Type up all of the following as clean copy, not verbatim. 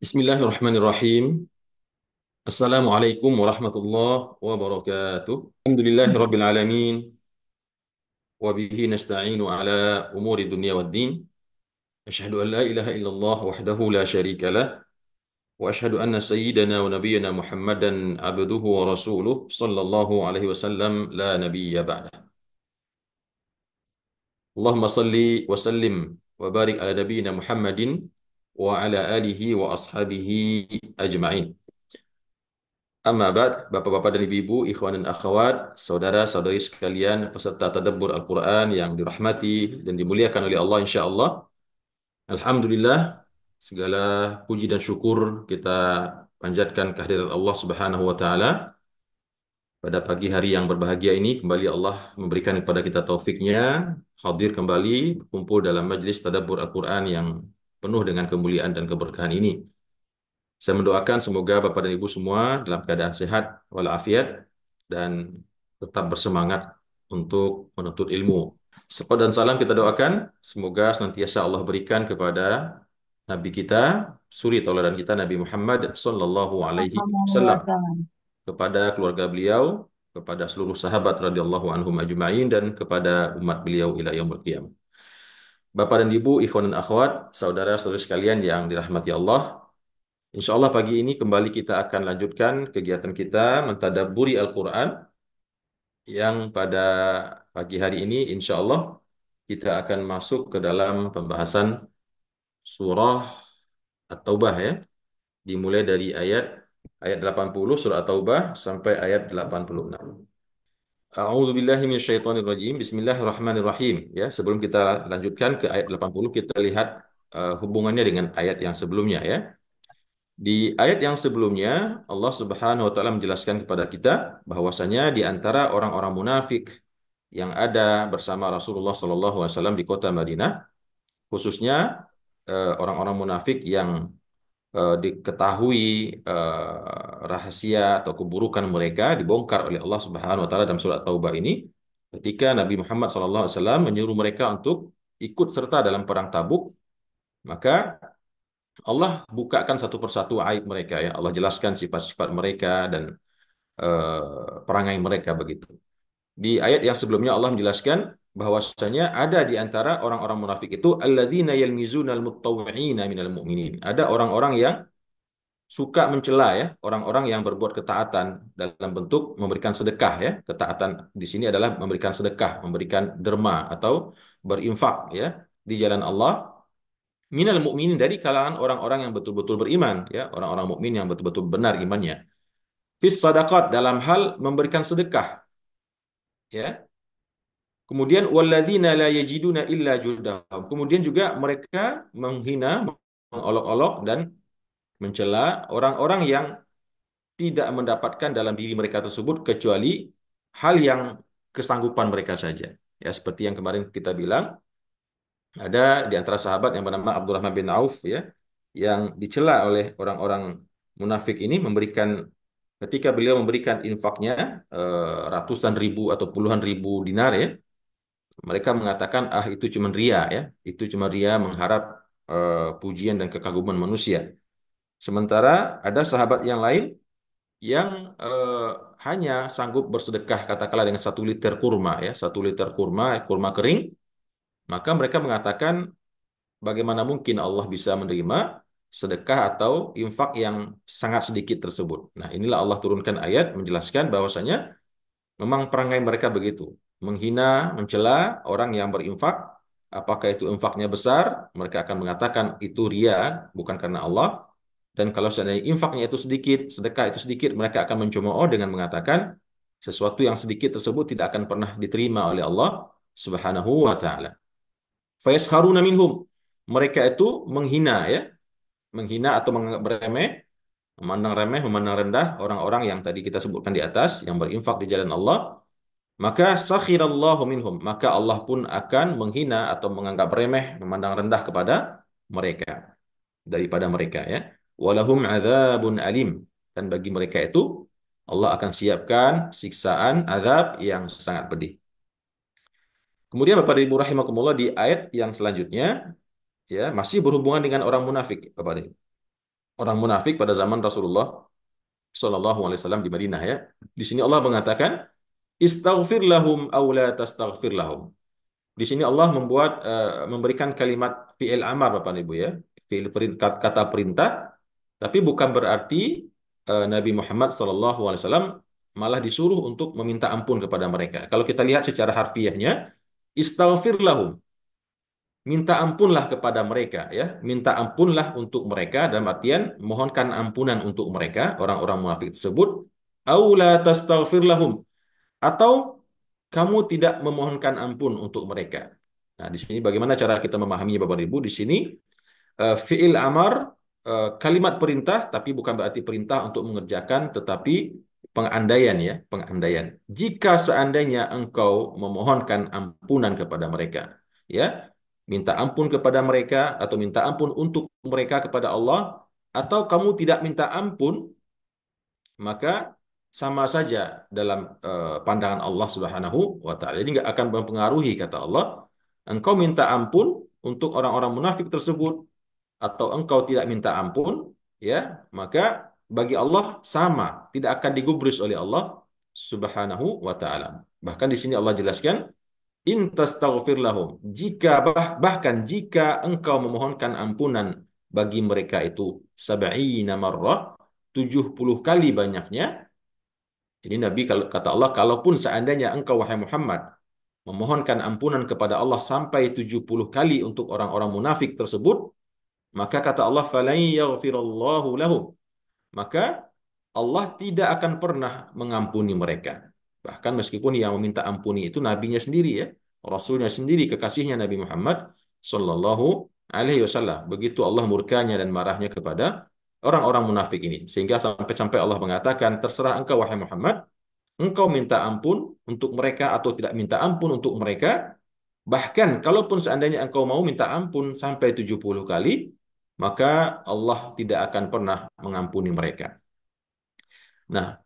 Bismillahirrahmanirrahim. Assalamualaikum warahmatullahi wabarakatuh. Alhamdulillahi rabbil alamin. Wa bihi nasta'inu ala umuri dunya waddin. Asyhadu an la ilaha illallah wahdahu la syarika lah. Wa asyhadu anna sayyidana wa nabiyyana Muhammadan abduhu wa rasuluh sallallahu alaihi wasallam la nabiyya ba'dah. Allahumma salli wa sallim wa barik ala nabiyyina Muhammadin wa ala alihi wa ashabihi ajma'in. Amma ba'd, Bapak-bapak dan Ibu-ibu, ikhwan dan akhwat, saudara-saudari sekalian, peserta tadabbur Al-Quran yang dirahmati dan dimuliakan oleh Allah insya Allah. Alhamdulillah, segala puji dan syukur kita panjatkan kehadirat Allah Subhanahu wa taala. Pada pagi hari yang berbahagia ini kembali Allah memberikan kepada kita taufiknya hadir kembali berkumpul dalam majlis tadabbur Al-Quran yang penuh dengan kemuliaan dan keberkahan ini. Saya mendoakan semoga Bapak dan Ibu semua dalam keadaan sehat walafiat dan tetap bersemangat untuk menuntut ilmu. Salawat dan salam kita doakan semoga senantiasa Allah berikan kepada Nabi kita, suri tauladan kita Nabi Muhammad sallallahu alaihi wasallam, kepada keluarga beliau, kepada seluruh sahabat radhiyallahu anhum ajma'in dan kepada umat beliau ila yaumil qiyamah. Bapak dan Ibu, ikhwan dan akhwat, saudara-saudari sekalian yang dirahmati Allah, insya Allah pagi ini kembali kita akan lanjutkan kegiatan kita mentadabburi Al-Quran yang pada pagi hari ini insya Allah kita akan masuk ke dalam pembahasan surah At-Taubah ya. Dimulai dari ayat 80 surah At-Taubah sampai ayat 86. A'udzu billahi minasyaitonir rajim. Bismillahirrahmanirrahim. Ya, sebelum kita lanjutkan ke ayat 80 kita lihat hubungannya dengan ayat yang sebelumnya ya. Di ayat yang sebelumnya, Allah Subhanahu wa taala menjelaskan kepada kita bahwasanya di antara orang-orang munafik yang ada bersama Rasulullah sallallahu alaihi wasallam di kota Madinah, khususnya orang-orang munafik yang diketahui rahasia atau keburukan mereka dibongkar oleh Allah Subhanahu wa taala dalam surat Taubah ini, ketika Nabi Muhammad sallallahu alaihi wasallam menyuruh mereka untuk ikut serta dalam perang Tabuk, maka Allah bukakan satu persatu aib mereka ya. Allah jelaskan sifat-sifat mereka dan perangai mereka begitu. Di ayat yang sebelumnya Allah menjelaskan bahwasanya ada di antara orang-orang munafik itu alladzina yalmizunal mutawwi'ina minal mu'minin. Ada orang-orang yang suka mencela ya, orang-orang yang berbuat ketaatan dalam bentuk memberikan sedekah ya. Ketaatan di sini adalah memberikan sedekah, memberikan derma atau berinfak ya di jalan Allah minal mukminin dari kalangan orang-orang yang betul-betul beriman ya, orang-orang mukmin yang betul-betul benar imannya. Fis sadaqat dalam hal memberikan sedekah ya. Kemudian walladzina la yajiduna illa juhdahum. Kemudian juga mereka menghina, mengolok-olok dan mencela orang-orang yang tidak mendapatkan dalam diri mereka tersebut kecuali hal yang kesanggupan mereka saja. Ya, seperti yang kemarin kita bilang, ada di antara sahabat yang bernama Abdurrahman bin Auf ya, yang dicela oleh orang-orang munafik ini ketika beliau memberikan infaknya ratusan ribu atau puluhan ribu dinar ya, mereka mengatakan ah itu cuma ria ya, itu cuma ria mengharap pujian dan kekaguman manusia. Sementara ada sahabat yang lain yang hanya sanggup bersedekah katakanlah dengan 1 liter kurma ya, 1 liter kurma, kurma kering, maka mereka mengatakan bagaimana mungkin Allah bisa menerima sedekah atau infak yang sangat sedikit tersebut. Nah, inilah Allah turunkan ayat menjelaskan bahwasanya memang perangai mereka begitu, menghina, mencela orang yang berinfak, apakah itu infaknya besar, mereka akan mengatakan itu ria, bukan karena Allah. Dan kalau seandainya infaknya itu sedikit, sedekah itu sedikit, mereka akan mencemooh dengan mengatakan sesuatu yang sedikit tersebut tidak akan pernah diterima oleh Allah Subhanahu wa taala. Fayaskharuna minhum. Mereka itu menghina ya, menghina atau menganggap remeh, memandang rendah orang-orang yang tadi kita sebutkan di atas yang berinfak di jalan Allah. Maka sakhirallahu minhum, maka Allah pun akan menghina atau menganggap remeh, memandang rendah kepada mereka, daripada mereka ya. Walahum adzabun alim, dan bagi mereka itu Allah akan siapkan siksaan azab yang sangat pedih. Kemudian Bapak Ibu rahimakumullah di ayat yang selanjutnya ya masih berhubungan dengan orang munafik Bapak Ibu. orang munafik pada zaman Rasulullah Shallallahu Alaihi Wasallam di Madinah ya. Di sini Allah mengatakan, istaghfir lahum aw la tastaghfir lahum. Di sini Allah memberikan kalimat fi'il amar Bapak Ibu ya, kata perintah, tapi bukan berarti Nabi Muhammad SAW malah disuruh untuk meminta ampun kepada mereka. Kalau kita lihat secara harfiahnya, istaghfir lahum, minta ampunlah kepada mereka ya, minta ampunlah untuk mereka dalam artian mohonkan ampunan untuk mereka orang-orang munafik tersebut. Aula tastaghfir lahum, atau kamu tidak memohonkan ampun untuk mereka. Nah, di sini bagaimana cara kita memahaminya Bapak Ibu? Di sini fi'il amar, kalimat perintah, tapi bukan berarti perintah untuk mengerjakan, tetapi pengandaian ya, pengandaian. Jika seandainya engkau memohonkan ampunan kepada mereka, ya, minta ampun kepada mereka atau minta ampun untuk mereka kepada Allah, atau kamu tidak minta ampun, maka sama saja dalam pandangan Allah Subhanahu wa taala. Jadi nggak akan mempengaruhi kata Allah. Engkau minta ampun untuk orang-orang munafik tersebut atau engkau tidak minta ampun, ya, maka bagi Allah sama, tidak akan digubris oleh Allah Subhanahu wa taala. Bahkan di sini Allah jelaskan, in tastaghfir lahum, bahkan jika engkau memohonkan ampunan bagi mereka itu sab'ina marrah, 70 kali banyaknya. Jadi Nabi, kalau kata Allah, kalaupun seandainya engkau wahai Muhammad memohonkan ampunan kepada Allah sampai 70 kali untuk orang-orang munafik tersebut, maka kata Allah, falan yaghfirallahu lahum, maka Allah tidak akan pernah mengampuni mereka. Bahkan meskipun yang meminta ampuni itu nabinya sendiri ya, rasulnya sendiri, kekasihnya Nabi Muhammad sallallahu alaihi wasallam. Begitu Allah murkanya dan marahnya kepada orang-orang munafik ini. Sehingga sampai-sampai Allah mengatakan, terserah engkau wahai Muhammad, engkau minta ampun untuk mereka atau tidak minta ampun untuk mereka. Bahkan kalaupun seandainya engkau mau minta ampun sampai 70 kali, maka Allah tidak akan pernah mengampuni mereka. Nah,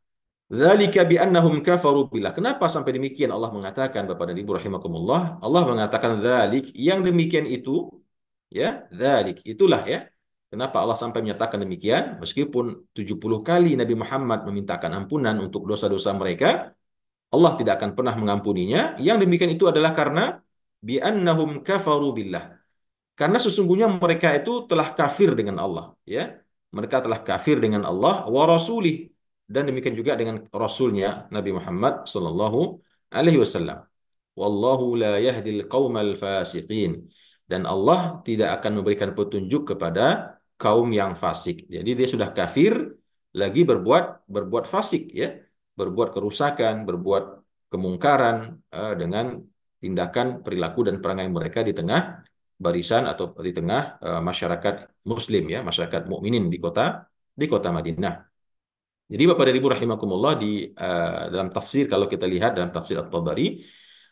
dzalika bi'annahum kafaru billah. Kenapa sampai demikian Allah mengatakan, Bapak dan Ibu rahimakumullah? Allah mengatakan dzalik, yang demikian itu, ya, dzalik, itulah ya. Kenapa Allah sampai menyatakan demikian? Meskipun 70 kali Nabi Muhammad memintakan ampunan untuk dosa-dosa mereka, Allah tidak akan pernah mengampuninya. Yang demikian itu adalah karena bi'annahum kafaru billah. Karena sesungguhnya mereka itu telah kafir dengan Allah, ya. Mereka telah kafir dengan Allah wa rasulih, dan demikian juga dengan rasulnya Nabi Muhammad sallallahu alaihi wasallam. Wallahu la yahdil qaumal fasiqin. Dan Allah tidak akan memberikan petunjuk kepada kaum yang fasik. Jadi dia sudah kafir lagi berbuat fasik ya, berbuat kerusakan, berbuat kemungkaran dengan tindakan, perilaku dan perangai mereka di tengah barisan atau di tengah masyarakat muslim ya, masyarakat mukminin di kota Madinah. Jadi Bapak dan Ibu rahimakumullah, dalam tafsir, kalau kita lihat dalam tafsir At-Tabari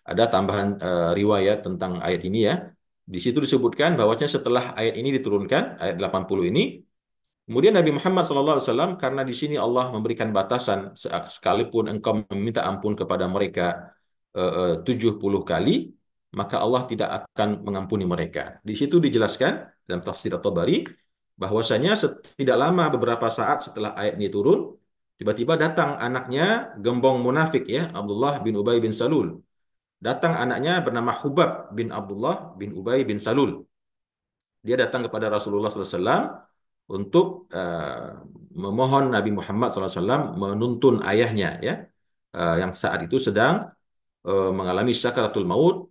ada tambahan riwayat tentang ayat ini ya. Di situ disebutkan bahwasanya setelah ayat ini diturunkan, ayat 80 ini, kemudian Nabi Muhammad SAW, karena di sini Allah memberikan batasan, sekalipun engkau meminta ampun kepada mereka 70 kali, maka Allah tidak akan mengampuni mereka. Di situ dijelaskan dalam tafsir At-Tabari bahwasanya tidak lama, beberapa saat setelah ayat ini turun, tiba-tiba datang anaknya gembong munafik ya, Abdullah bin Ubay bin Salul. Datang anaknya bernama Hubab bin Abdullah bin Ubay bin Salul. Dia datang kepada Rasulullah SAW untuk memohon Nabi Muhammad SAW menuntun ayahnya ya, yang saat itu sedang mengalami sakaratul maut.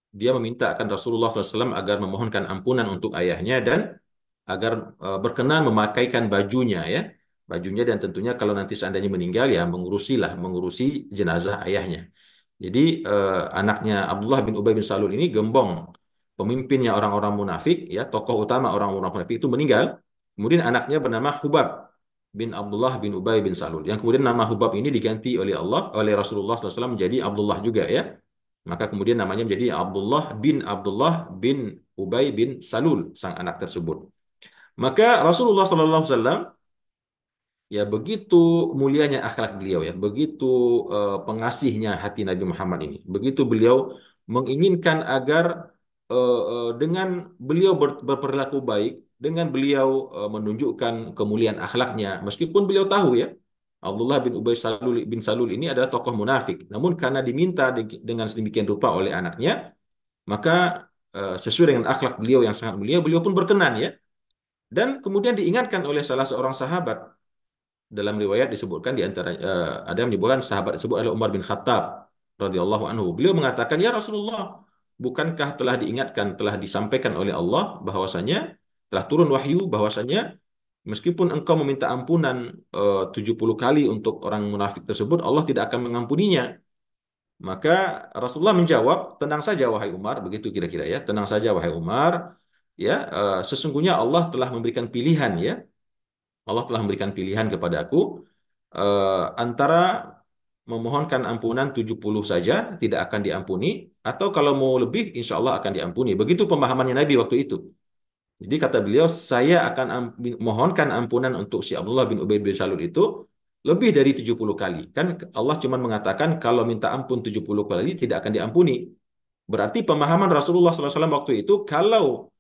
Dia meminta akan Rasulullah SAW agar memohonkan ampunan untuk ayahnya dan agar berkenan memakaikan bajunya ya, bajunya, dan tentunya kalau nanti seandainya meninggal ya mengurusi jenazah ayahnya. Jadi anaknya Abdullah bin Ubay bin Salul ini gembong, pemimpinnya orang-orang munafik ya, tokoh utama orang-orang munafik itu meninggal. Kemudian anaknya bernama Hubab bin Abdullah bin Ubay bin Salul. Yang kemudian nama Hubab ini diganti oleh Rasulullah SAW menjadi Abdullah juga ya. Maka kemudian namanya menjadi Abdullah bin Ubay bin Salul, sang anak tersebut. Maka Rasulullah SAW, ya, begitu mulianya akhlak beliau ya, begitu pengasihnya hati Nabi Muhammad ini, begitu beliau menginginkan agar dengan beliau berperilaku baik, dengan beliau menunjukkan kemuliaan akhlaknya, meskipun beliau tahu ya, Abdullah bin Ubay bin Salul ini adalah tokoh munafik. Namun karena diminta dengan sedemikian rupa oleh anaknya, maka sesuai dengan akhlak beliau yang sangat mulia, beliau pun berkenan ya. Dan kemudian diingatkan oleh salah seorang sahabat. Dalam riwayat disebutkan di antara ada yang menyebutkan sahabat tersebut adalah Umar bin Khattab radhiyallahu anhu. Beliau mengatakan, "Ya Rasulullah, bukankah telah diingatkan, telah disampaikan oleh Allah bahwasanya telah turun wahyu bahwasanya meskipun engkau meminta ampunan 70 kali untuk orang munafik tersebut, Allah tidak akan mengampuninya." Maka Rasulullah menjawab, "Tenang saja wahai Umar," begitu kira-kira ya. "Tenang saja wahai Umar, ya, sesungguhnya Allah telah memberikan pilihan ya. Allah telah memberikan pilihan kepadaku antara memohonkan ampunan 70 saja tidak akan diampuni, atau kalau mau lebih insya Allah akan diampuni." Begitu pemahamannya Nabi waktu itu. Jadi kata beliau, saya akan mohonkan ampunan untuk si Abdullah bin Ubay bin Salul itu lebih dari 70 kali. Kan Allah cuma mengatakan kalau minta ampun 70 kali tidak akan diampuni. Berarti pemahaman Rasulullah SAW waktu itu, kalau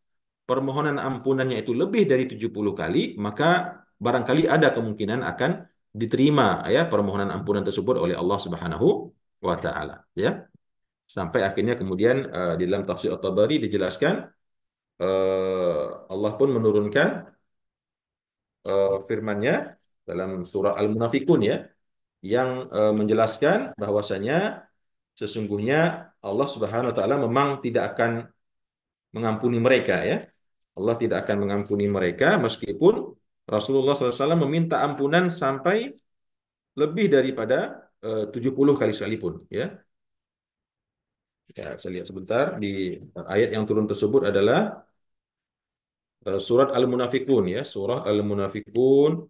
permohonan ampunannya itu lebih dari 70 kali, maka barangkali ada kemungkinan akan diterima ya permohonan ampunan tersebut oleh Allah Subhanahu wa taala ya. Sampai akhirnya kemudian di dalam tafsir At-Tabari dijelaskan Allah pun menurunkan firman-Nya dalam surah Al-Munafikun ya, yang menjelaskan bahwasanya sesungguhnya Allah Subhanahu wa taala memang tidak akan mengampuni mereka ya. Allah tidak akan mengampuni mereka meskipun Rasulullah SAW meminta ampunan sampai lebih daripada 70 kali sekalipun ya. Ya, saya lihat sebentar di ayat yang turun tersebut adalah surat Al-Munafikun ya, surah Al-Munafikun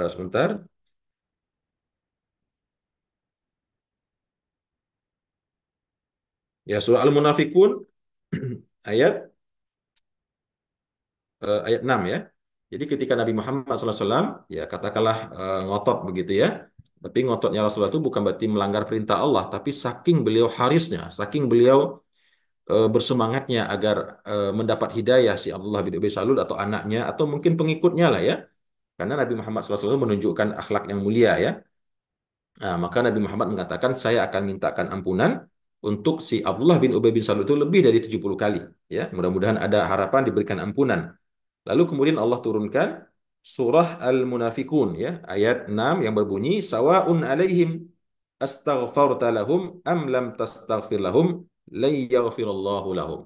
sebentar. Ya, surah Al-Munafikun ayat ayat 6 ya. Jadi ketika Nabi Muhammad SAW ya katakanlah ngotot begitu ya. Tapi ngototnya Rasulullah itu bukan berarti melanggar perintah Allah, tapi saking beliau harisnya, saking beliau bersemangatnya agar mendapat hidayah si Abdullah bin Ubay Salul atau anaknya atau mungkin pengikutnya lah ya. Karena Nabi Muhammad SAW menunjukkan akhlak yang mulia ya. Nah, maka Nabi Muhammad mengatakan, saya akan mintakan ampunan untuk si Abdullah bin Ubay bin Salul itu lebih dari 70 kali. Ya, mudah-mudahan ada harapan diberikan ampunan. Lalu kemudian Allah turunkan surah Al-Munafikun ya, ayat 6 yang berbunyi, "Sawa'un 'alaihim astaghfarta lahum am lam tastaghfir lahum lan yaghfirallahu lahum."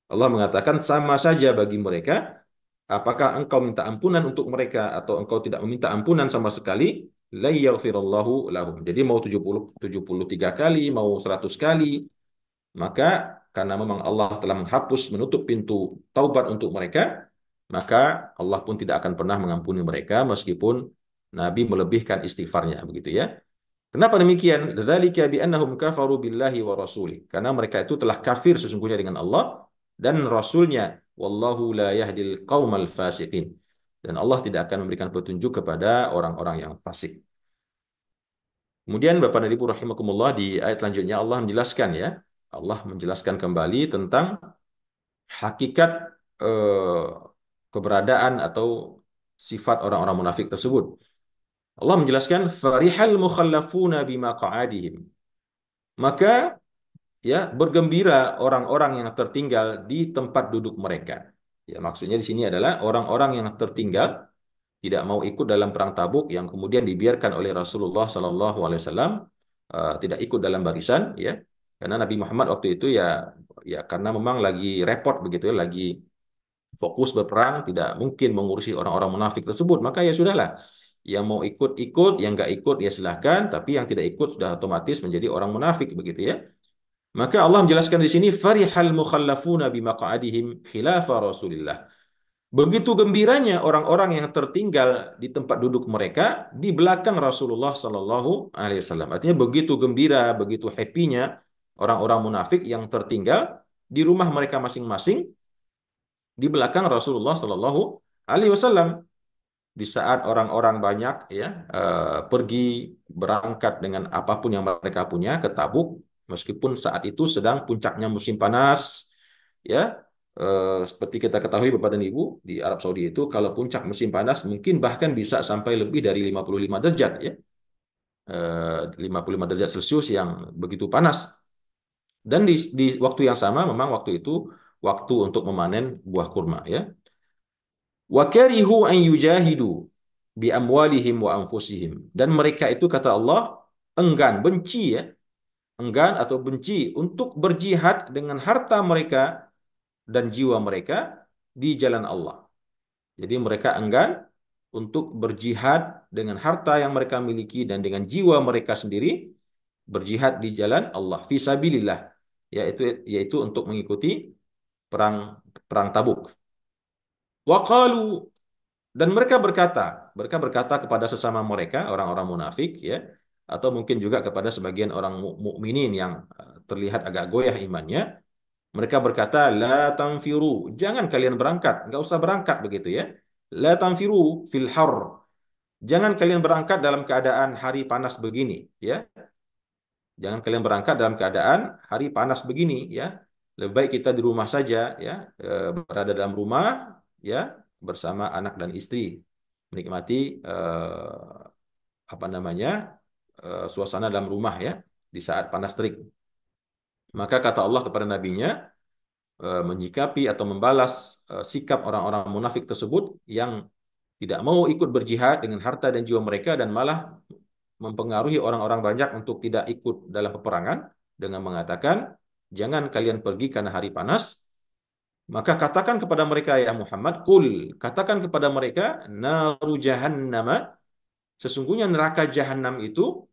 Allah mengatakan sama saja bagi mereka apakah engkau minta ampunan untuk mereka atau engkau tidak meminta ampunan sama sekali, la yaghfirallahu lahum. Jadi mau 73 kali, mau 100 kali, maka karena memang Allah telah menghapus, menutup pintu taubat untuk mereka, maka Allah pun tidak akan pernah mengampuni mereka meskipun Nabi melebihkan istighfarnya begitu ya. Kenapa demikian? Dzalika biannahum kafaru billahi wa rasulih. Karena mereka itu telah kafir sesungguhnya dengan Allah dan Rasulnya. Wallahu la yahdil qaumal fasiqin. Dan Allah tidak akan memberikan petunjuk kepada orang-orang yang fasik. Kemudian Bapak dan Ibu rahimakumullah, di ayat selanjutnya Allah menjelaskan ya. Allah menjelaskan kembali tentang hakikat eh, keberadaan atau sifat orang-orang munafik tersebut. Allah menjelaskan farihal mukhallafuna bima qa'adihim. Maka ya bergembira orang-orang yang tertinggal di tempat duduk mereka. Ya, maksudnya di sini adalah orang-orang yang tertinggal tidak mau ikut dalam perang Tabuk yang kemudian dibiarkan oleh Rasulullah SAW tidak ikut dalam barisan ya. Karena Nabi Muhammad waktu itu ya karena memang lagi repot begitu ya, lagi fokus berperang, tidak mungkin mengurusi orang-orang munafik tersebut. Maka ya sudahlah, yang mau ikut ikut, yang nggak ikut ya silahkan, tapi yang tidak ikut sudah otomatis menjadi orang munafik begitu ya. Maka Allah menjelaskan di sini farihal mukhallafuna bimaq'adihim khilafa Rasulillah. Begitu gembiranya orang-orang yang tertinggal di tempat duduk mereka di belakang Rasulullah sallallahu alaihi wasallam. Artinya begitu gembira, begitu happy-nya orang-orang munafik yang tertinggal di rumah mereka masing-masing di belakang Rasulullah sallallahu alaihi wasallam. Di saat orang-orang banyak ya pergi berangkat dengan apapun yang mereka punya ke Tabuk, meskipun saat itu sedang puncaknya musim panas, ya Seperti kita ketahui Bapak dan Ibu, di Arab Saudi itu kalau puncak musim panas mungkin bahkan bisa sampai lebih dari 55 derajat ya. 55 derajat Celcius yang begitu panas. Dan di waktu yang sama memang waktu itu waktu untuk memanen buah kurma ya. Wa karihu an yujahidu bi amwalihim wa anfusihim. Dan mereka itu kata Allah enggan, benci ya, enggan atau benci untuk berjihad dengan harta mereka dan jiwa mereka di jalan Allah. Jadi mereka enggan untuk berjihad dengan harta yang mereka miliki dan dengan jiwa mereka sendiri berjihad di jalan Allah fisabilillah, yaitu untuk mengikuti perang perang Tabuk. Waqalu, dan mereka berkata kepada sesama mereka orang-orang munafik ya, atau mungkin juga kepada sebagian orang mukminin yang terlihat agak goyah imannya. Mereka berkata, la tanfiru, jangan kalian berangkat, nggak usah berangkat begitu ya. La tanfiru fil har, jangan kalian berangkat dalam keadaan hari panas begini ya. Jangan kalian berangkat dalam keadaan hari panas begini ya. Lebih baik kita di rumah saja ya, berada dalam rumah ya bersama anak dan istri, menikmati apa namanya suasana dalam rumah ya di saat panas terik. Maka kata Allah kepada nabinya, menyikapi atau membalas sikap orang-orang munafik tersebut yang tidak mau ikut berjihad dengan harta dan jiwa mereka dan malah mempengaruhi orang-orang banyak untuk tidak ikut dalam peperangan dengan mengatakan, jangan kalian pergi karena hari panas. Maka katakan kepada mereka ya Muhammad, kul, katakan kepada mereka, naru jahannama, sesungguhnya neraka jahanam itu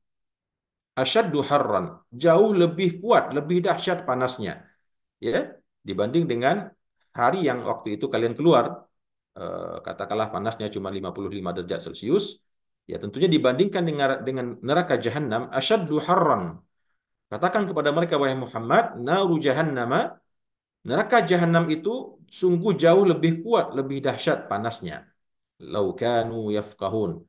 asyaddu harran, jauh lebih kuat, lebih dahsyat panasnya, ya, dibanding dengan hari yang waktu itu kalian keluar. Katakanlah panasnya cuma 55 derajat Celcius, ya tentunya dibandingkan dengan neraka jahanam asyaddu harran. Katakan kepada mereka wahai Muhammad, naru jahannama, neraka jahanam itu sungguh jauh lebih kuat, lebih dahsyat panasnya. Lau kanu yafqahun.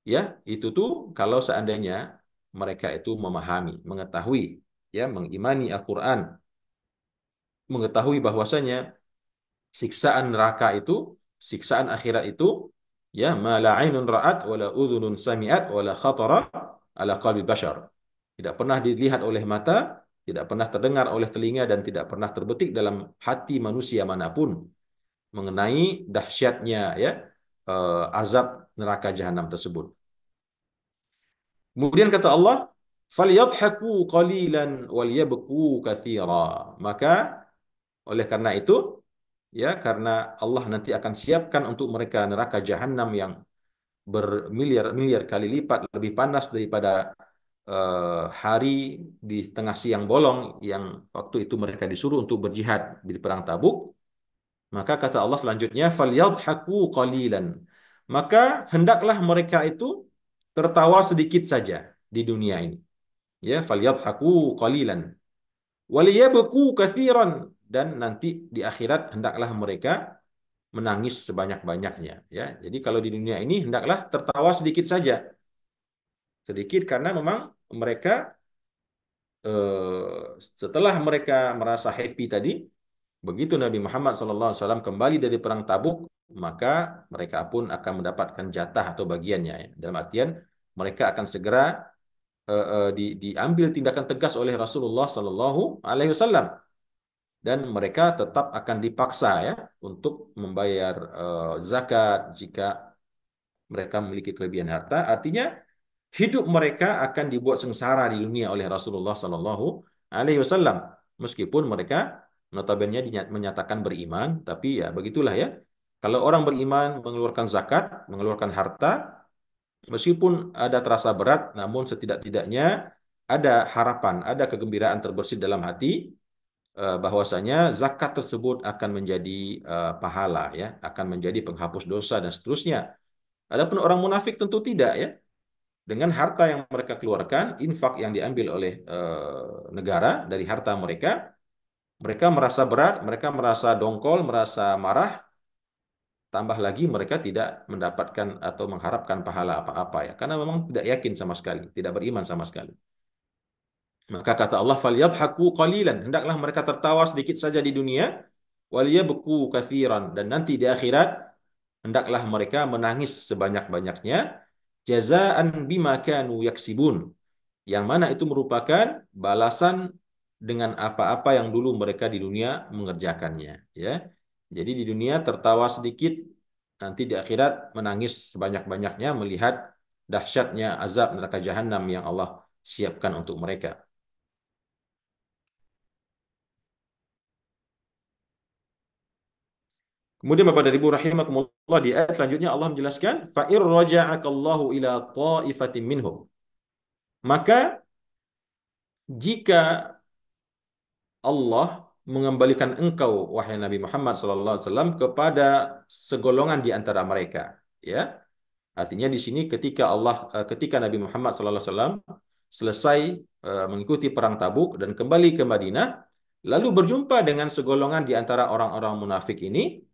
Ya, itu tuh kalau seandainya mereka itu memahami, mengetahui, ya, mengimani Al-Qur'an, mengetahui bahwasanya siksaan neraka itu, siksaan akhirat itu, ya, ma la ainun ra'at wala udhunun sami'at wala khatara ala qalbi bashar. Tidak pernah dilihat oleh mata, tidak pernah terdengar oleh telinga dan tidak pernah terbetik dalam hati manusia manapun mengenai dahsyatnya ya azab neraka jahanam tersebut. Kemudian kata Allah, "Falyadhaku qalilan walyabku katsira." Maka oleh karena itu, ya, karena Allah nanti akan siapkan untuk mereka neraka jahanam yang bermiliar-miliar kali lipat lebih panas daripada hari di tengah siang bolong yang waktu itu mereka disuruh untuk berjihad di perang Tabuk. Maka kata Allah selanjutnya, "Falyadhaku qalilan." Maka hendaklah mereka itu tertawa sedikit saja di dunia ini. Ya, falyadhaku qalilan. Waliyabku katsiran, dan nanti di akhirat hendaklah mereka menangis sebanyak-banyaknya, ya. Jadi kalau di dunia ini hendaklah tertawa sedikit saja. Sedikit karena memang mereka setelah mereka merasa happy tadi, begitu Nabi Muhammad SAW kembali dari perang Tabuk, maka mereka pun akan mendapatkan jatah atau bagiannya, ya. Dalam artian mereka akan segera diambil tindakan tegas oleh Rasulullah SAW, dan mereka tetap akan dipaksa ya untuk membayar zakat jika mereka memiliki kelebihan harta. Artinya hidup mereka akan dibuat sengsara di dunia oleh Rasulullah SAW. Meskipun mereka notabene menyatakan beriman, tapi ya begitulah ya. Kalau orang beriman mengeluarkan zakat, mengeluarkan harta, meskipun ada terasa berat, namun setidak-tidaknya ada harapan, ada kegembiraan terbersit dalam hati bahwasanya zakat tersebut akan menjadi pahala ya, akan menjadi penghapus dosa dan seterusnya. Adapun orang munafik tentu tidak ya. Dengan harta yang mereka keluarkan, infak yang diambil oleh negara dari harta mereka, mereka merasa berat, mereka merasa dongkol, merasa marah, tambah lagi mereka tidak mendapatkan atau mengharapkan pahala apa-apa ya, karena memang tidak yakin sama sekali, tidak beriman sama sekali. Maka kata Allah, "Falyadhaku qalilan." Hendaklah mereka tertawa sedikit saja di dunia, waliyabku katsiran, dan nanti di akhirat hendaklah mereka menangis sebanyak-banyaknya, jazaan bima kanu yaksibun, yang mana itu merupakan balasan dengan apa-apa yang dulu mereka di dunia mengerjakannya, ya. Jadi di dunia tertawa sedikit, nanti di akhirat menangis sebanyak-banyaknya melihat dahsyatnya azab neraka jahanam yang Allah siapkan untuk mereka. Kemudian Bapak dan Ibu rahimakumullah, di ayat selanjutnya Allah menjelaskan fa ir raja'akallahu ila ta'ifatin minhum. Maka jika Allah mengembalikan engkau wahai Nabi Muhammad SAW kepada segolongan di antara mereka, ya. Artinya di sini ketika Nabi Muhammad SAW selesai mengikuti perang Tabuk dan kembali ke Madinah, lalu berjumpa dengan segolongan di antara orang-orang munafik ini,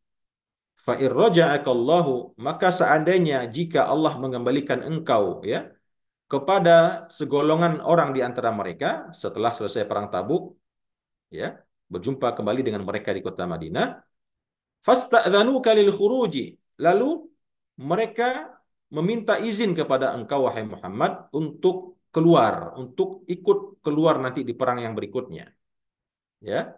fa ir raja'akallahu, maka seandainya jika Allah mengembalikan engkau, ya, kepada segolongan orang di antara mereka setelah selesai perang Tabuk, ya, berjumpa kembali dengan mereka di kota Madinah, fasta'dzanuka lil khuruji, lalu mereka meminta izin kepada engkau wahai Muhammad untuk keluar, untuk ikut keluar nanti di perang yang berikutnya, ya.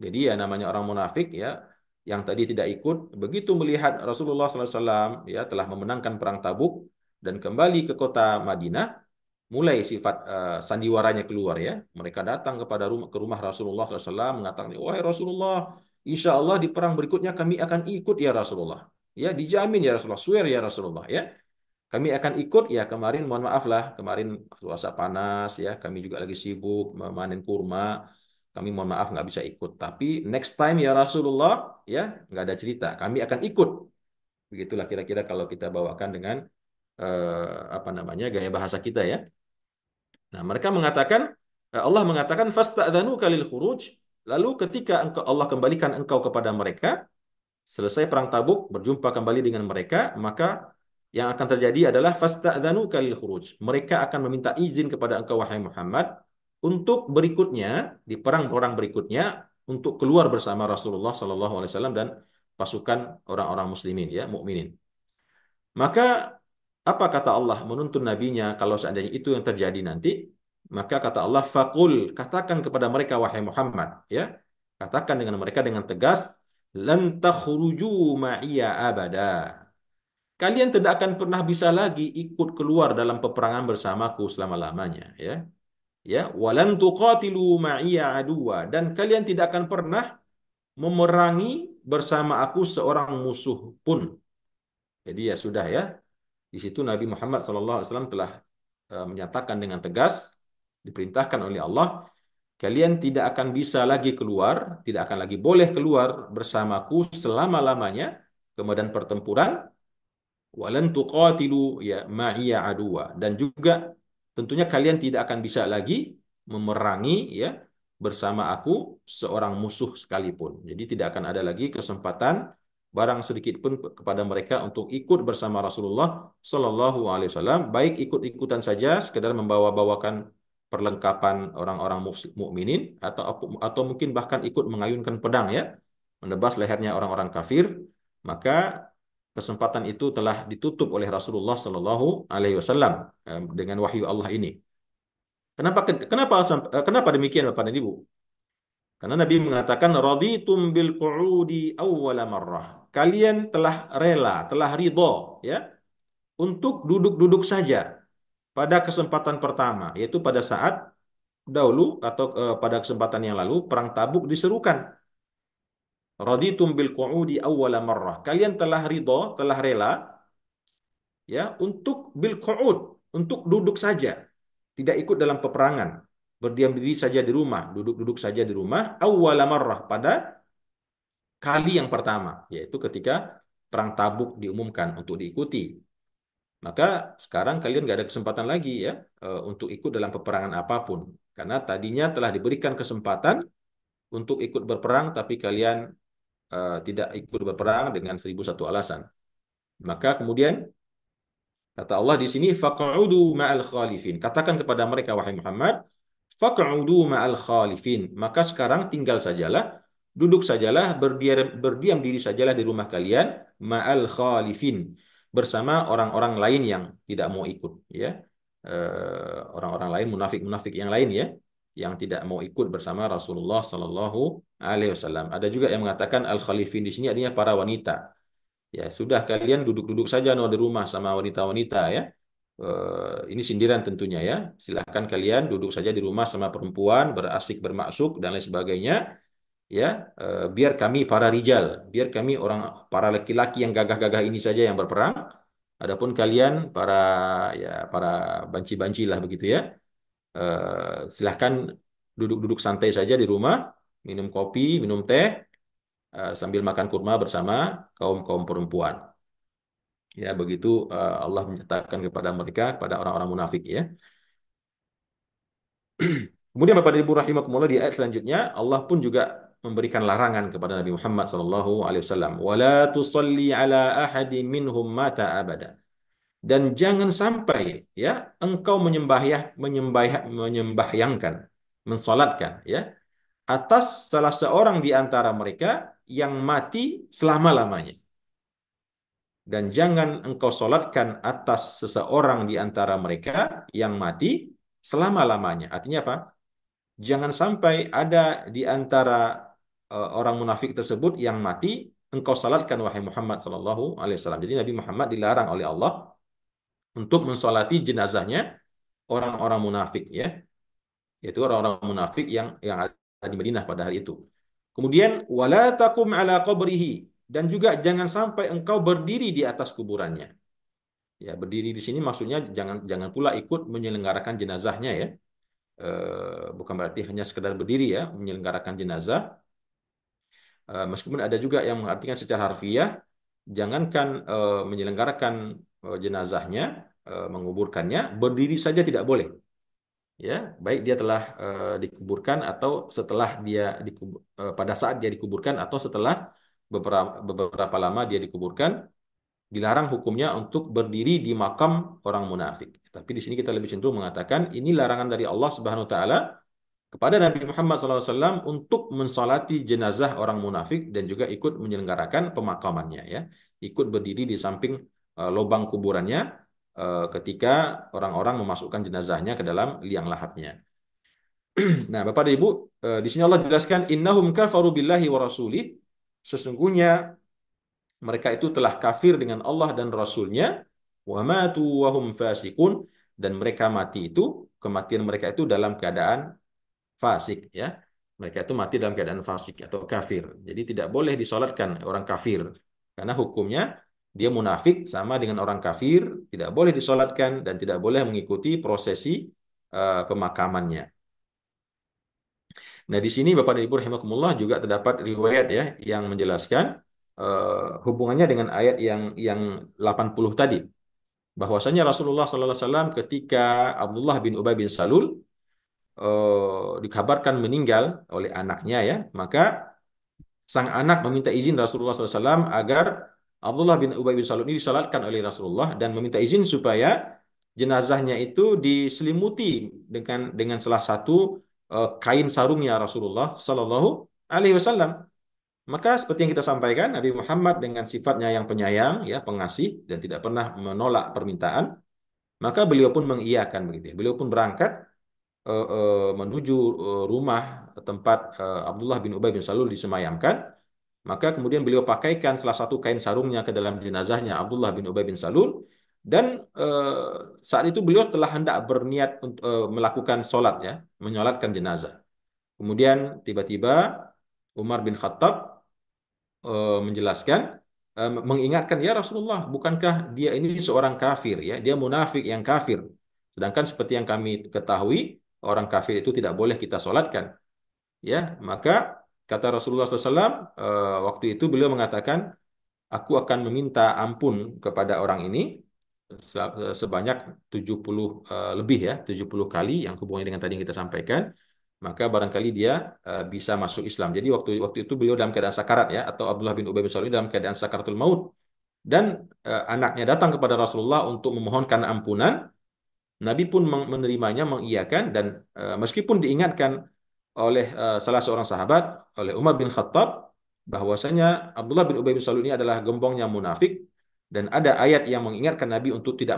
Jadi ya namanya orang munafik, ya, yang tadi tidak ikut, begitu melihat Rasulullah SAW ya telah memenangkan perang Tabuk dan kembali ke kota Madinah, mulai sifat sandiwaranya keluar, ya. Mereka datang ke rumah Rasulullah SAW mengatakan, wahai Rasulullah, insya Allah di perang berikutnya kami akan ikut ya Rasulullah. Ya, dijamin ya Rasulullah, swear ya Rasulullah, ya. Kami akan ikut, ya, kemarin mohon maaf lah, kemarin cuaca panas, ya, kami juga lagi sibuk memanen kurma. Kami mohon maaf nggak bisa ikut. Tapi next time ya Rasulullah, ya, nggak ada cerita. Kami akan ikut. Begitulah kira-kira kalau kita bawakan dengan apa namanya gaya bahasa kita, ya. Nah, mereka mengatakan, Allah mengatakan fasta'dzanu kalil khuruj. Lalu ketika Allah kembalikan engkau kepada mereka, selesai perang Tabuk, berjumpa kembali dengan mereka, maka yang akan terjadi adalah fasta'dzanu kalil khuruj. Mereka akan meminta izin kepada engkau wahai Muhammad untuk berikutnya di perang-perang berikutnya untuk keluar bersama Rasulullah sallallahu alaihi wasallam dan pasukan orang-orang muslimin, ya, mukminin. Maka apa kata Allah menuntun nabinya kalau seandainya itu yang terjadi nanti? Maka kata Allah, faqul, katakan kepada mereka wahai Muhammad, ya. Katakan dengan mereka dengan tegas, lan takhruju ma'iya abada. Kalian tidak akan pernah bisa lagi ikut keluar dalam peperangan bersamaku selama-lamanya, ya. Ya, walan tuqatilu ma'iya aduwa, dan kalian tidak akan pernah memerangi bersama aku seorang musuh pun. Jadi ya sudah, ya. Di situ Nabi Muhammad SAW telah menyatakan dengan tegas, diperintahkan oleh Allah, kalian tidak akan bisa lagi keluar, tidak akan lagi boleh keluar bersamaku selama-lamanya ke medan pertempuran, walan tuqatilu ya ma'iya aduwa, dan juga tentunya kalian tidak akan bisa lagi memerangi, ya, bersama aku seorang musuh sekalipun. Jadi tidak akan ada lagi kesempatan barang sedikit pun kepada mereka untuk ikut bersama Rasulullah Shallallahu Alaihi Wasallam, baik ikut-ikutan saja sekedar membawa-bawakan perlengkapan orang-orang mukminin, atau mungkin bahkan ikut mengayunkan pedang, ya, menebas lehernya orang-orang kafir. Maka kesempatan itu telah ditutup oleh Rasulullah Shallallahu Alaihi Wasallam dengan wahyu Allah ini. Kenapa demikian Bapak dan Ibu? Karena Nabi mengatakan raditum bil qu'udi awwala marrah. Kalian telah rela, telah ridho, ya, untuk duduk-duduk saja pada kesempatan pertama, yaitu pada saat dahulu atau pada kesempatan yang lalu perang Tabuk diserukan. Raditum bil qu'udi awwala marrah. Kalian telah ridho, telah rela, ya, untuk bil qu'ud, untuk duduk saja, tidak ikut dalam peperangan, berdiam diri saja di rumah, duduk-duduk saja di rumah, awwala marrah, pada kali yang pertama, yaitu ketika perang Tabuk diumumkan untuk diikuti. Maka sekarang kalian nggak ada kesempatan lagi, ya, untuk ikut dalam peperangan apapun, karena tadinya telah diberikan kesempatan untuk ikut berperang, tapi kalian tidak ikut berperang dengan 1001 alasan. Maka kemudian kata Allah di sini, faq'udu ma'al khalifin. Katakan kepada mereka wahai Muhammad, faq'udu ma'al khalifin. Maka sekarang tinggal sajalah duduk sajalah, berdiam diri sajalah di rumah kalian, ma'al khalifin, bersama orang-orang lain yang tidak mau ikut, ya. Orang-orang lain, munafik-munafik yang lain, ya, yang tidak mau ikut bersama Rasulullah Sallallahu Alaihi Wasallam. Ada juga yang mengatakan al-khalifin di sini artinya para wanita. Ya, sudah kalian duduk-duduk saja no, di rumah sama wanita-wanita, ya. Ini sindiran tentunya, ya. Silahkan kalian duduk saja di rumah sama perempuan, berasik bermaksud dan lain sebagainya, ya. Biar kami para rijal, biar kami para laki-laki yang gagah-gagah ini saja yang berperang. Adapun kalian para, ya, para banci-banci lah begitu, ya. Silahkan duduk-duduk santai saja di rumah, minum kopi, minum teh, sambil makan kurma bersama kaum-kaum perempuan. Ya, begitu Allah menyatakan kepada mereka, pada orang-orang munafik, ya. Kemudian Bapak dan Ibu rahimakumullah, di ayat selanjutnya Allah pun juga memberikan larangan kepada Nabi Muhammad sallallahu alaihi wasallam, "Wala tusalli ala ahadin minhum mata abada." Dan jangan sampai, ya, engkau menyembahyangkan, mensolatkan, ya, atas salah seorang di antara mereka yang mati selama-lamanya. Dan jangan engkau solatkan atas seseorang di antara mereka yang mati selama-lamanya. Artinya apa? Jangan sampai ada di antara orang munafik tersebut yang mati, engkau salatkan wahai Muhammad sallallahu alaihi wasallam. Jadi Nabi Muhammad dilarang oleh Allah untuk mensolati jenazahnya orang-orang munafik, ya. Yaitu orang-orang munafik yang ada di Madinah pada hari itu. Kemudian wala taqum ala qabrihi, dan juga jangan sampai engkau berdiri di atas kuburannya. Ya, berdiri di sini maksudnya jangan jangan pula ikut menyelenggarakan jenazahnya, ya. Bukan berarti hanya sekedar berdiri, ya, menyelenggarakan jenazah. Meskipun ada juga yang mengartikan secara harfiah, jangankan menyelenggarakan jenazahnya, menguburkannya, berdiri saja tidak boleh. Ya, baik dia telah dikuburkan atau setelah dia pada saat dia dikuburkan atau setelah beberapa lama dia dikuburkan, dilarang hukumnya untuk berdiri di makam orang munafik. Tapi di sini kita lebih cenderung mengatakan ini larangan dari Allah Subhanahu wa taala kepada Nabi Muhammad SAW untuk mensalati jenazah orang munafik dan juga ikut menyelenggarakan pemakamannya, ya. Ikut berdiri di samping lubang kuburannya ketika orang-orang memasukkan jenazahnya ke dalam liang lahatnya. Nah, Bapak dan Ibu, di sini Allah jelaskan innahum kafaru billahi wa rasulih. Sesungguhnya mereka itu telah kafir dengan Allah dan Rasulnya, wa matu wa hum fasikun, dan mereka mati itu, kematian mereka itu dalam keadaan fasik, ya. Mereka itu mati dalam keadaan fasik atau kafir. Jadi tidak boleh disolatkan orang kafir karena hukumnya dia munafik sama dengan orang kafir, tidak boleh disolatkan dan tidak boleh mengikuti prosesi pemakamannya. Nah, di sini Bapak dan Ibu rahimakumullah juga terdapat riwayat, ya, yang menjelaskan hubungannya dengan ayat yang 80 tadi. Bahwasanya Rasulullah sallallahu alaihi wasallam ketika Abdullah bin Ubay bin Salul dikabarkan meninggal oleh anaknya, ya, maka sang anak meminta izin Rasulullah SAW agar Abdullah bin Ubay bin Salul ini disalatkan oleh Rasulullah dan meminta izin supaya jenazahnya itu diselimuti dengan salah satu kain sarungnya Rasulullah Sallallahu Alaihi Wasallam. Maka seperti yang kita sampaikan, Nabi Muhammad dengan sifatnya yang penyayang, ya, pengasih dan tidak pernah menolak permintaan, maka beliau pun mengiyakan begitu, ya. Beliau pun berangkat menuju rumah tempat Abdullah bin Ubay bin Salul disemayamkan. Maka kemudian beliau pakaikan salah satu kain sarungnya ke dalam jenazahnya Abdullah bin Ubay bin Salul, dan saat itu beliau telah hendak berniat untuk melakukan sholat, ya, menyolatkan jenazah. Kemudian tiba-tiba Umar bin Khattab menjelaskan, mengingatkan, ya Rasulullah, bukankah dia ini seorang kafir, ya, dia munafik yang kafir. Sedangkan seperti yang kami ketahui, orang kafir itu tidak boleh kita sholatkan, ya. Maka kata Rasulullah SAW, waktu itu beliau mengatakan, aku akan meminta ampun kepada orang ini sebanyak 70 lebih, ya, 70 kali yang hubungannya dengan tadi yang kita sampaikan, maka barangkali dia bisa masuk Islam. Jadi waktu waktu itu beliau dalam keadaan sakarat, ya, atau Abdullah bin Ubay bin Salul dalam keadaan sakaratul maut, dan anaknya datang kepada Rasulullah untuk memohonkan ampunan. Nabi pun menerimanya, mengiyakan, dan meskipun diingatkan oleh salah seorang sahabat, oleh Umar bin Khattab, bahwasanya Abdullah bin Ubay bin Salul ini adalah gembongnya munafik, dan ada ayat yang mengingatkan Nabi untuk tidak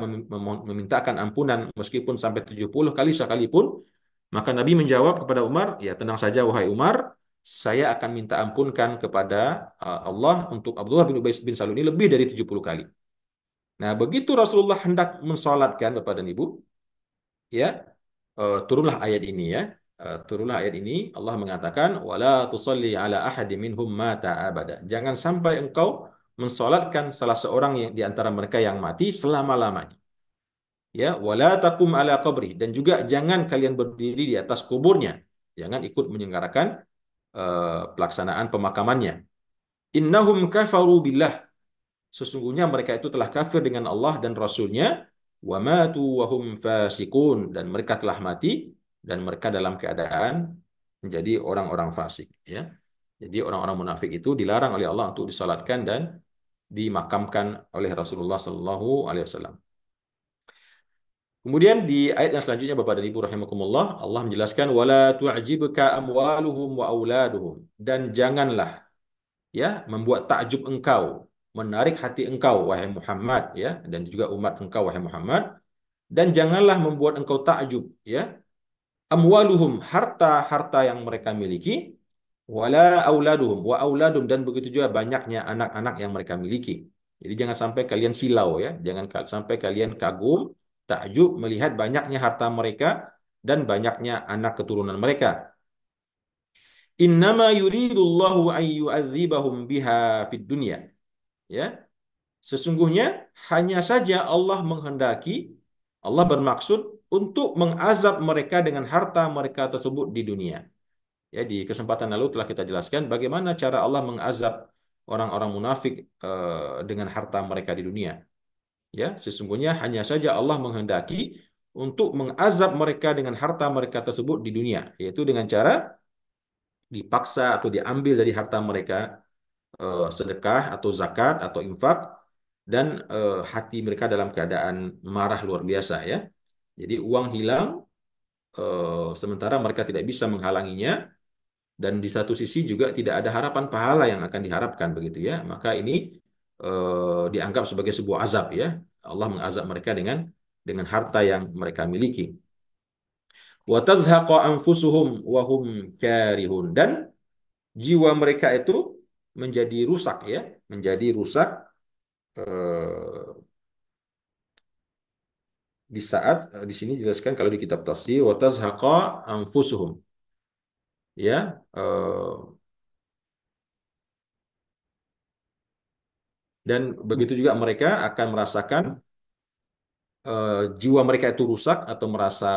memintakan ampunan meskipun sampai 70 kali sekalipun. Maka Nabi menjawab kepada Umar, ya tenang saja wahai Umar, saya akan minta ampunkan kepada Allah untuk Abdullah bin Ubay bin Salul ini lebih dari 70 kali. Nah, begitu Rasulullah hendak mensalatkan Bapak dan Ibu, ya, turunlah ayat ini ya. Turunlah ayat ini, Allah mengatakan, wala tusalli ala ahadi minhum mata abada. Jangan sampai engkau mensolatkan salah seorang yang di antara mereka yang mati selama-lamanya. Ya, wala takum ala qabri, dan juga jangan kalian berdiri di atas kuburnya. Jangan ikut menyelenggarakan pelaksanaan pemakamannya. Innahum kafaru billah. Sesungguhnya mereka itu telah kafir dengan Allah dan Rasul-Nya, wa matu wa hum fasikun, dan mereka telah mati dan mereka dalam keadaan menjadi orang-orang fasik, ya. Jadi orang-orang munafik itu dilarang oleh Allah untuk disalatkan dan dimakamkan oleh Rasulullah Sallallahu Alaihi Wasallam. Kemudian di ayat yang selanjutnya Bapak dan Ibu rahimakumullah, Allah menjelaskan wala tu'jibka amwaluhum wa auladuhum, dan janganlah ya membuat takjub engkau, menarik hati engkau wahai Muhammad, ya, dan juga umat engkau wahai Muhammad, dan janganlah membuat engkau takjub, ya, amwaluhum, harta-harta yang mereka miliki, wala auladuhum wa auladum, dan begitu juga banyaknya anak-anak yang mereka miliki. Jadi jangan sampai kalian silau, ya, jangan sampai kalian kagum, takjub melihat banyaknya harta mereka dan banyaknya anak keturunan mereka. Innama yuridullahu an yu'adzibahum biha fid dunya. Ya, sesungguhnya hanya saja Allah menghendaki, Allah bermaksud untuk mengazab mereka dengan harta mereka tersebut di dunia. Ya, di kesempatan lalu telah kita jelaskan bagaimana cara Allah mengazab orang-orang munafik dengan harta mereka di dunia. Ya, sesungguhnya hanya saja Allah menghendaki untuk mengazab mereka dengan harta mereka tersebut di dunia, yaitu dengan cara dipaksa atau diambil dari harta mereka sedekah atau zakat atau infak, dan hati mereka dalam keadaan marah luar biasa, ya. Jadi uang hilang sementara mereka tidak bisa menghalanginya, dan di satu sisi juga tidak ada harapan pahala yang akan diharapkan, begitu ya. Maka ini dianggap sebagai sebuah azab, ya. Allah mengazab mereka dengan harta yang mereka miliki. Wa tazhaqa anfusuhum wa hum karihun, dan jiwa mereka itu menjadi rusak, ya, menjadi rusak eh, di saat di sini dijelaskan kalau di kitab tafsir wa tazhaqa anfusuhum, ya, dan begitu juga mereka akan merasakan jiwa mereka itu rusak atau merasa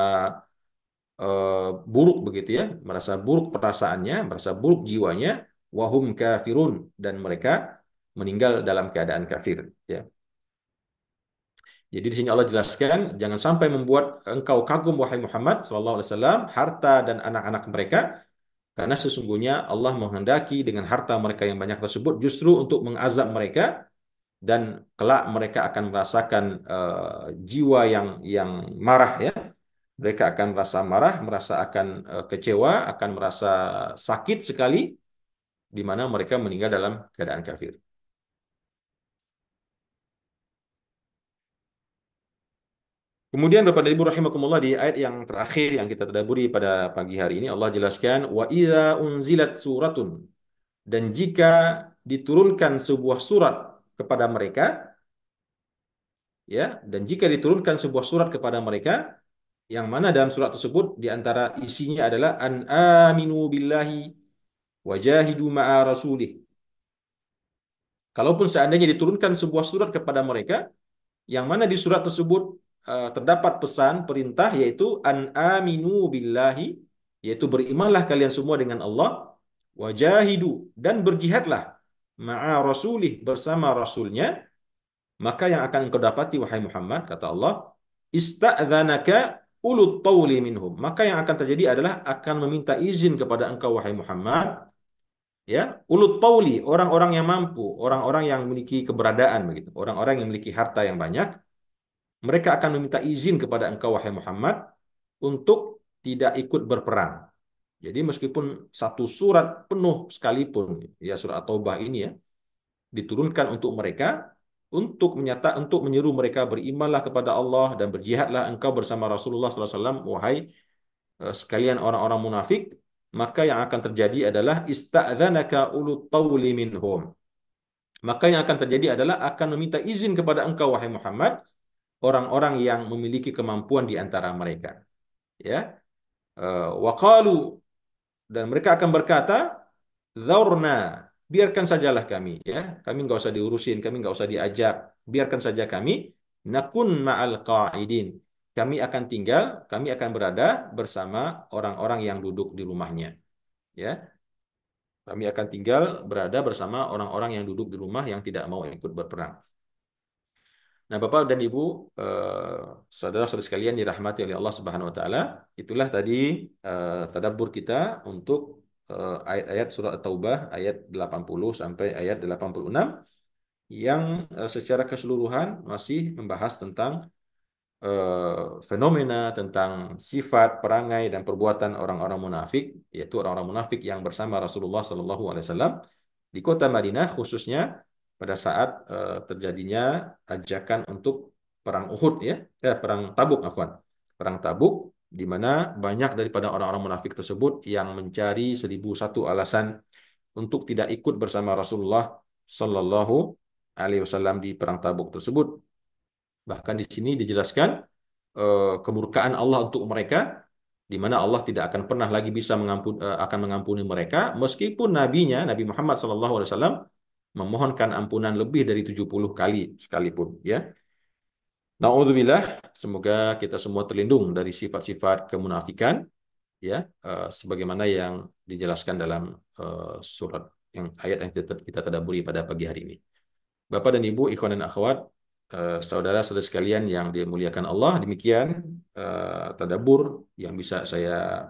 buruk, begitu ya, merasa buruk perasaannya, merasa buruk jiwanya, wahum kafirun, dan mereka meninggal dalam keadaan kafir, ya. Jadi di sini Allah jelaskan jangan sampai membuat engkau kagum wahai Muhammad sallallahu alaihi wasallam harta dan anak-anak mereka, karena sesungguhnya Allah menghendaki dengan harta mereka yang banyak tersebut justru untuk mengazab mereka, dan kelak mereka akan merasakan jiwa yang marah, ya. Mereka akan merasa marah, merasa akan kecewa, akan merasa sakit sekali di mana mereka meninggal dalam keadaan kafir. Kemudian Bapak dan Ibu rahimakumullah, di ayat yang terakhir yang kita tadaburi pada pagi hari ini Allah jelaskan wa idza unzilat suratun, dan jika diturunkan sebuah surat kepada mereka, ya, dan jika diturunkan sebuah surat kepada mereka yang mana dalam surat tersebut di antara isinya adalah an aminu billahi wajahidu ma'a rasulih. Kalaupun seandainya diturunkan sebuah surat kepada mereka yang mana di surat tersebut terdapat pesan perintah, yaitu an aminu billahi, yaitu berimanlah kalian semua dengan Allah, wajahidu, dan berjihadlah ma'a rasulih, bersama rasulnya, maka yang akan engkau dapati wahai Muhammad, kata Allah, ista'dzanaka ulut tawli minhum, maka yang akan terjadi adalah akan meminta izin kepada engkau wahai Muhammad, ya, ulut tawli, orang-orang yang mampu, orang-orang yang memiliki keberadaan, begitu, orang-orang yang memiliki harta yang banyak, mereka akan meminta izin kepada engkau wahai Muhammad untuk tidak ikut berperang, Jadi meskipun satu surat penuh sekalipun, ya surat At-Taubah ini ya, diturunkan untuk mereka, untuk menyeru mereka berimanlah kepada Allah dan berjihadlah engkau bersama Rasulullah SAW, wahai sekalian orang-orang munafik, maka yang akan terjadi adalah ista'dzanaka ulut tawli minhum. Maka yang akan terjadi adalah akan meminta izin kepada engkau wahai Muhammad orang-orang yang memiliki kemampuan di antara mereka. Ya, waqalu, dan mereka akan berkata, Zaurna, biarkan sajalah kami, ya, kami nggak usah diurusin, kami nggak usah diajak, biarkan saja kami, nakun ma'al qa'idin, kami akan berada bersama orang-orang yang duduk di rumahnya, ya, kami akan tinggal berada bersama orang-orang yang duduk di rumah yang tidak mau ikut berperang. Nah, Bapak dan Ibu, eh, saudara-saudara sekalian dirahmati oleh Allah Subhanahu wa taala, itulah tadi tadabbur kita untuk ayat-ayat surat At-Taubah ayat 80 sampai ayat 86 yang secara keseluruhan masih membahas tentang fenomena, tentang sifat, perangai dan perbuatan orang-orang munafik, yaitu orang-orang munafik yang bersama Rasulullah SAW di kota Madinah, khususnya pada saat terjadinya ajakan untuk perang Uhud, ya, perang Tabuk, afwan, perang Tabuk, di mana banyak daripada orang-orang munafik tersebut yang mencari 1001 alasan untuk tidak ikut bersama Rasulullah Sallallahu Alaihi Wasallam di perang Tabuk tersebut. Bahkan di sini dijelaskan kemurkaan Allah untuk mereka, di mana Allah tidak akan pernah lagi bisa akan mengampuni mereka meskipun nabinya Nabi Muhammad SAW memohonkan ampunan lebih dari 70 kali sekalipun, ya. Nauzubillah, semoga kita semua terlindung dari sifat-sifat kemunafikan, ya, sebagaimana yang dijelaskan dalam surat yang ayat yang kita tadabburi pada pagi hari ini. Bapak dan Ibu, ikhwan dan akhwat, saudara-saudara sekalian yang dimuliakan Allah, demikian tadabbur yang bisa saya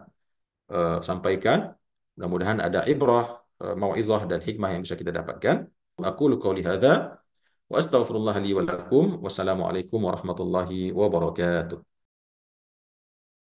sampaikan. Mudah-mudahan ada ibrah, mau'izah dan hikmah yang bisa kita dapatkan. Aku qauli hadza wa astaghfirullah li wa lakum. Wassalamualaikum warahmatullahi wabarakatuh.